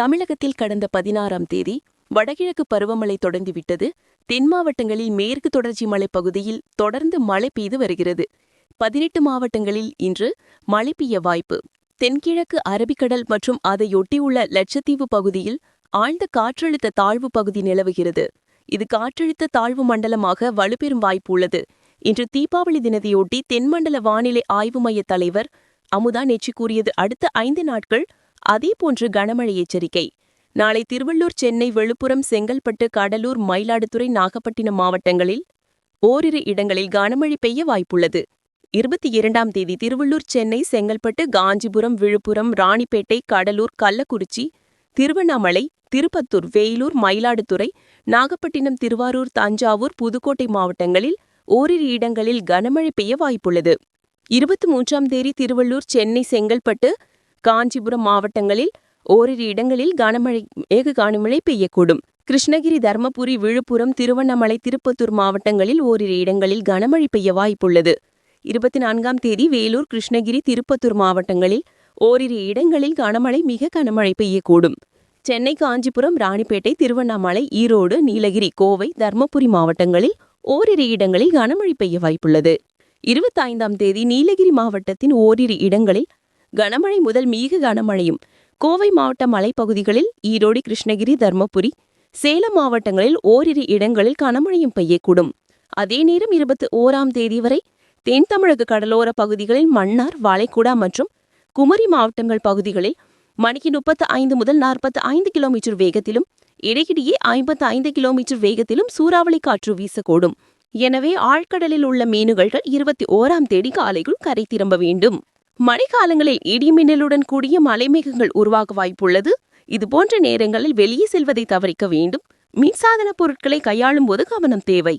தமிழகத்தில் கடந்த 16ஆம் தேதி வடகிழக்கு பருவமழை தொடங்கிவிட்டது. தென் மாவட்டங்களில் மேற்கு தொடர்ச்சி மலைப்பகுதியில் தொடர்ந்து மழை பெய்து வருகிறது. 18 மாவட்டங்களில் இன்று மழை பெய்ய வாய்ப்பு. தென்கிழக்கு அரபிக்கடல் மற்றும் அதையொட்டியுள்ள லட்சத்தீவு பகுதியில் ஆழ்ந்த காற்றழுத்த தாழ்வு பகுதி நிலவுகிறது. இது காற்றழுத்த தாழ்வு மண்டலமாக வலுப்பெறும் வாய்ப்பு உள்ளது. இன்று தீபாவளி தினத்தையொட்டி தென்மண்டல வானிலை ஆய்வு மைய தலைவர் அமுதா நெச்சி கூறியது. அடுத்த 5 நாட்கள் அதேபோன்று கனமழை எச்சரிக்கை. நாளை திருவள்ளூர், சென்னை, விழுப்புரம், செங்கல்பட்டு, கடலூர், மயிலாடுதுறை, நாகப்பட்டினம் மாவட்டங்களில் ஓரிரு இடங்களில் கனமழை பெய்ய வாய்ப்புள்ளது. 22ஆம் தேதி திருவள்ளூர், சென்னை, செங்கல்பட்டு, காஞ்சிபுரம், விழுப்புரம், ராணிப்பேட்டை, கடலூர், கள்ளக்குறிச்சி, திருவண்ணாமலை, திருப்பத்தூர், வேலூர், மயிலாடுதுறை, நாகப்பட்டினம், திருவாரூர், தஞ்சாவூர், புதுக்கோட்டை மாவட்டங்களில் ஓரிரு இடங்களில் கனமழை பெய்ய வாய்ப்புள்ளது. 23ஆம் தேதி திருவள்ளூர், சென்னை, செங்கல்பட்டு, காஞ்சிபுரம் மாவட்டங்களில் ஓரிரு இடங்களில் கனமழை பெய்யக்கூடும். கிருஷ்ணகிரி, தர்மபுரி, விழுப்புரம், திருவண்ணாமலை, திருப்பத்தூர் மாவட்டங்களில் ஓரிரு இடங்களில் கனமழை பெய்ய வாய்ப்புள்ளது. 24ஆம் தேதி வேலூர், கிருஷ்ணகிரி, திருப்பத்தூர் மாவட்டங்களில் ஓரிரு இடங்களில் மிக கனமழை பெய்யக்கூடும். சென்னை, காஞ்சிபுரம், ராணிப்பேட்டை, திருவண்ணாமலை, ஈரோடு, நீலகிரி, கோவை, தர்மபுரி மாவட்டங்களில் ஓரிரு இடங்களில் கனமழை பெய்ய வாய்ப்புள்ளது. 25ஆம் தேதி நீலகிரி மாவட்டத்தின் ஓரிரு இடங்களில் கனமழை முதல் மிக கனமழையும், கோவை மாவட்ட மலைப்பகுதிகளில், ஈரோடு, கிருஷ்ணகிரி, தர்மபுரி, சேலம் மாவட்டங்களில் ஓரிரு இடங்களில் கனமழையும் பெய்யக்கூடும். அதே நேரம் 21ஆம் தேதி வரை தென் தமிழக கடலோர பகுதிகளில், மன்னார், வளைகுடா மற்றும் குமரி மாவட்டங்கள் பகுதிகளில் மணிக்கு 35 முதல் 45 கிலோமீட்டர் வேகத்திலும், இடையிடையே 55 கிலோமீட்டர் வேகத்திலும் சூறாவளி காற்று வீசக்கூடும். எனவே ஆழ்கடலில் உள்ள மீனவர்கள் 21ஆம் தேதி காலைக்குள் கரை திரும்ப வேண்டும். மழைக்காலங்களில் இடிமின்னலுடன் கூடிய மழைமேகங்கள் உருவாக வாய்ப்புள்ளது. இதுபோன்ற நேரங்களில் வெளியே செல்வதை தவிர்க்க வேண்டும். மின்சாதன பொருட்களை கையாளும் போது கவனம் தேவை.